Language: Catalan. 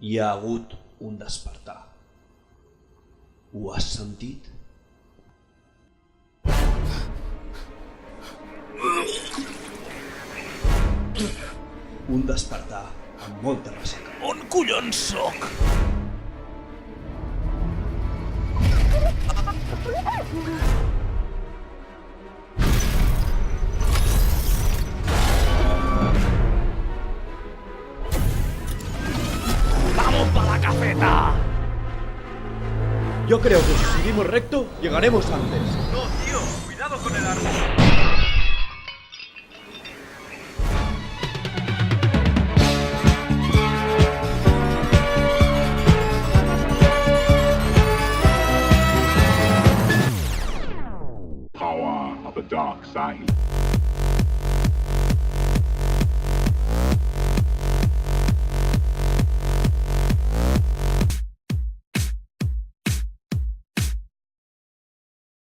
Hi ha hagut un despertar. Ho has sentit? Un despertar amb molta ressaca. On collons sóc? ¡Vamos para la cafeta! Yo creo que si seguimos recto, llegaremos antes. No, tío, cuidado con el árbol. Power of the dark side.